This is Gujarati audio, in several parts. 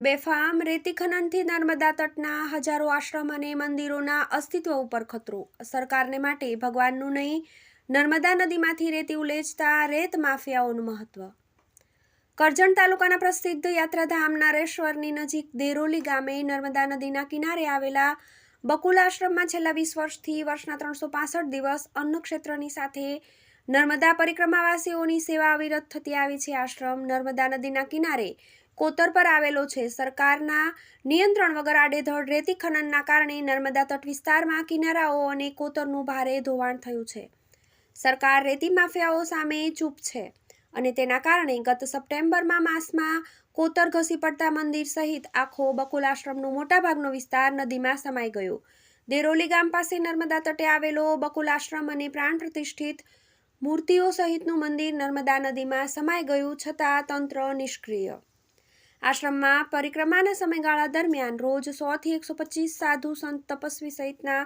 બેફામ રેતી ખનનથી નર્મદા તટના હજારો આશ્રમ અને મંદિરોના અસ્તિત્વ ઉપર ખતરો. સરકારને માટે ભગવાનનું નહીં, નર્મદા નદીમાંથી રેતી ઉલેચતા રેત માફિયાઓનું મહત્વ. કરજણ તાલુકાના પ્રસિદ્ધ યાત્રાધામ નારેશ્વરની નજીક દેરોલી ગામે નર્મદા નદીના કિનારે આવેલા બકુલ આશ્રમમાં છેલ્લા 20 વર્ષથી વર્ષના 365 દિવસ અન્નક્ષેત્રની સાથે નર્મદા પરિક્રમાવાસીઓની સેવા અવિરત થતી આવી છે. આશ્રમ નર્મદા નદીના કિનારે કોતર પર આવેલો છે. સરકારના નિયંત્રણ વગર આડેધડ રેતી ખનનના કારણે નર્મદા તટ વિસ્તારમાં કિનારાઓ અને કોતરનું ભારે ધોવાણ થયું છે. સરકાર રેતી માફિયાઓ સામે ચૂપ છે અને તેના કારણે ગત સપ્ટેમ્બરમાં માસમાં કોતર ઘસી પડતા મંદિર સહિત આખો બકુલ આશ્રમનો મોટાભાગનો વિસ્તાર નદીમાં સમાઈ ગયો. દેરોલી ગામ પાસે નર્મદા તટે આવેલો બકુલ આશ્રમ અને પ્રાણ પ્રતિષ્ઠિત મૂર્તિઓ સહિતનું મંદિર નર્મદા નદીમાં સમાઈ ગયું છતાં તંત્ર નિષ્ક્રિય. આશ્રમમાં પરિક્રમાના સમયગાળા દરમિયાન રોજ 100 થી 125 સાધુ સંત તપસ્વી સહિતના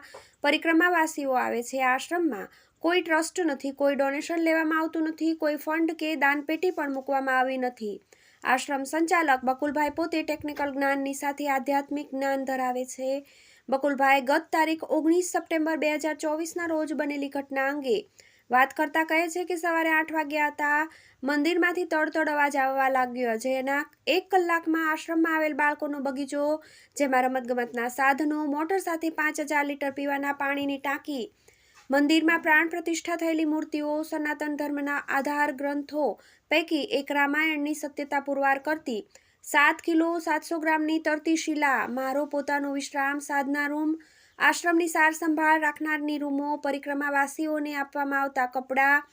પરિક્રમાવાસીઓ આવે છે. આશ્રમમાં કોઈ ટ્રસ્ટ નથી, કોઈ ડોનેશન લેવામાં આવતું નથી, કોઈ ફંડ કે દાનપેટી પણ મૂકવામાં આવી નથી. આશ્રમ સંચાલક બકુલભાઈ પોતે ટેકનિકલ જ્ઞાનની સાથે આધ્યાત્મિક જ્ઞાન ધરાવે છે. બકુલભાઈ ગત તારીખ 19 સપ્ટેમ્બર 2024ના રોજ બનેલી ઘટના અંગે વાત કરતા કહે છે કે સવારે 8 વાગ્યા હતા. મંદિરમાંથી તડતડ અવાજ આવવા લાગ્યો, જેના 1 કલાકમાં આશ્રમમાં આવેલ બાળકોનો બગીચો, જેમાં રમતગમતના સાધનો, મોટર સાથે 5000 લીટર પીવાના પાણીની ટાંકી, મંદિરમાં પ્રાણ પ્રતિષ્ઠા થયેલી મૂર્તિઓ, સનાતન ધર્મના આધાર ગ્રંથો પૈકી એક રામાયણની સત્યતા પુરવાર કરતી 7 કિલો 700 ગ્રામની તરતી શિલા, મારો પોતાનો વિશ્રામ સાધના રૂમ, આશ્રમની સાર સંભાળ રાખનારની રૂમો, પરિક્રમાવાસીઓને આપવામાં આવતા કપડાં,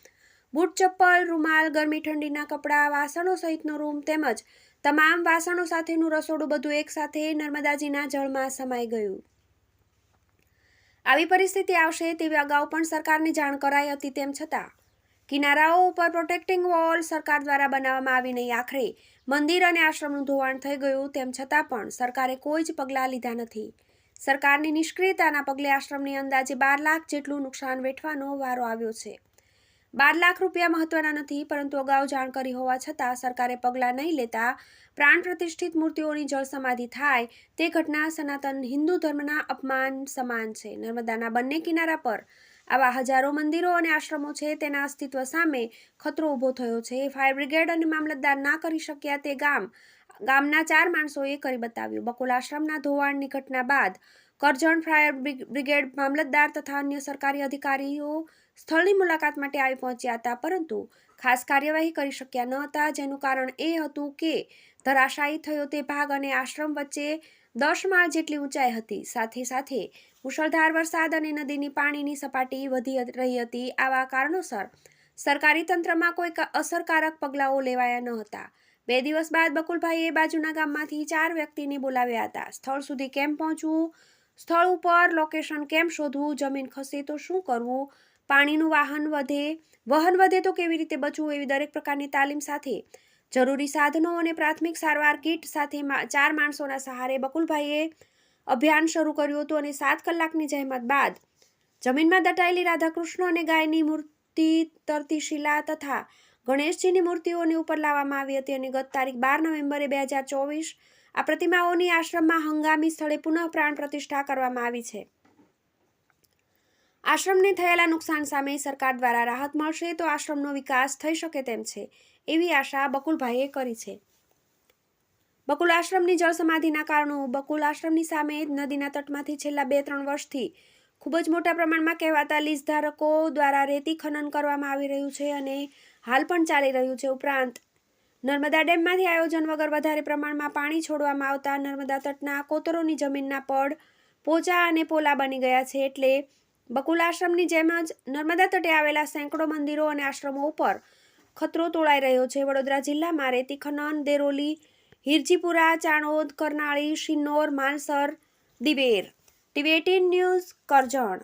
બૂટ ચપ્પલ, રૂમાલ, ગરમી ઠંડીના કપડાં, વાસણો સહિતનો રૂમ તેમજ તમામ વાસણો સાથેનું રસોડું બધું એકસાથે નર્મદાજીના જળમાં સમાઈ ગયું. આવી પરિસ્થિતિ આવશે તેવી અગાઉ પણ સરકારને જાણ કરાઈ હતી, તેમ છતાં કિનારાઓ ઉપર પ્રોટેક્ટિંગ વોલ સરકાર દ્વારા બનાવવામાં આવી નહીં. આખરે મંદિર અને આશ્રમનું ધોવાણ થઈ ગયું, તેમ છતાં પણ સરકારે કોઈ જ પગલાં લીધા નથી. સરકારની નિષ્ક્રિયતાના પગલે આશ્રમની અંદાજે 12 લાખ જેટલું નુકસાન વેઠવાનો વારો આવ્યો છે. 12 લાખ રૂપિયા મહત્વના નથી, પરંતુ અગાઉ જાણ કરી હોવા છતાં સરકારે પગલાં નહીં લેતા પ્રાણ પ્રતિષ્ઠિત મૂર્તિઓની જળ સમાધિ થાય તે ઘટના સનાતન હિન્દુ ધર્મના અપમાન સમાન છે. નર્મદાના બંને કિનારા પર આવા હજારો મંદિરો અને આશ્રમો છે, તેના અસ્તિત્વ સામે ખતરો ઊભો થયો છે. ફાયર બ્રિગેડ અને મામલતદાર ના કરી શક્યા તે ગામના 4 માણસોએ કરી બતાવ્યું. બકુલ આશ્રમના ધોવાણની ઘટના બાદ કરજણ ફાયર બ્રિગેડ, મામલતદાર તથા અન્ય સરકારી અધિકારીઓ સ્થળની મુલાકાત માટે આવી પહોંચ્યા હતા, પરંતુ ખાસ કાર્યવાહી કરી શક્યા ન હતા, જેનું કારણ એ હતું કે ધરાશાયી થયો તે ભાગ અને આશ્રમ વચ્ચે 10 માળ જેટલી ઊંચાઈ હતી. સાથે સાથે મુશળધાર વરસાદ અને નદીની પાણીની સપાટી વધી રહી હતી. આવા કારણોસર સરકારી તંત્રમાં કોઈ અસરકારક પગલાઓ લેવાયા ન હતા. 2 દિવસ બાદ બકુલભાઈએ બાજુના ગામમાંથી 4 વ્યક્તિને બોલાવ્યા હતા. સ્થળ સુધી કેમ પહોંચવું, સ્થળ ઉપર લોકેશન કેમ શોધવું, જમીન ખસે તો શું કરવું, પાણીનું વહન વધે તો કેવી રીતે બચવું, એવી દરેક પ્રકારની તાલીમ સાથે જરૂરી સાધનો અને પ્રાથમિક સારવાર કિટ સાથે 4 માણસોના સહારે બકુલભાઈએ અભિયાન શરૂ કર્યું હતું અને 7 કલાકની જહેમત બાદ જમીનમાં દટાયેલી રાધાકૃષ્ણ અને ગાયની મૂર્તિ, તરતી શિલા તથા ગણેશજીની મૂર્તિઓને ઉપર લાવવામાં આવી હતી અને ગત તારીખ 12 નવેમ્બરે 2024 આ પ્રતિમાઓની આશ્રમમાં હંગામી સ્થળે પુનઃ પ્રાણ પ્રતિષ્ઠા કરવામાં આવી છે. આશ્રમને થયેલા નુકસાન સામે સરકાર દ્વારા રાહત મળશે તો આશ્રમનો વિકાસ થઈ શકે તેમ છે, એવી આશા બકુલભાઈએ કરી છે. બકુલ આશ્રમની જળ સમાધિના કારણો. બકુલ આશ્રમની સામે નદીના તટમાંથી છેલ્લા 2-3 વર્ષથી ખૂબ જ મોટા પ્રમાણમાં કહેવાતા લીઝ ધારકો દ્વારા રેતી ખનન કરવામાં આવી રહ્યું છે અને હાલ પણ ચાલી રહ્યું છે. ઉપરાંત નર્મદા ડેમમાંથી આયોજન વગર વધારે પ્રમાણમાં પાણી છોડવામાં આવતા નર્મદા તટના કોતરોની જમીનના પડ પોચા અને પોલા બની ગયા છે. એટલે બકુલ આશ્રમની જેમ જ નર્મદા તટે આવેલા સેંકડો મંદિરો અને આશ્રમો ઉપર ખતરો તોળાઈ રહ્યો છે. વડોદરા જિલ્લામાં રેતી ખનન દેરોલી, હિરજીપુરા, ચાણોદ, કરનાળી, શિન્નોર, માલસર, દિવેર. TV18 news, Karjan.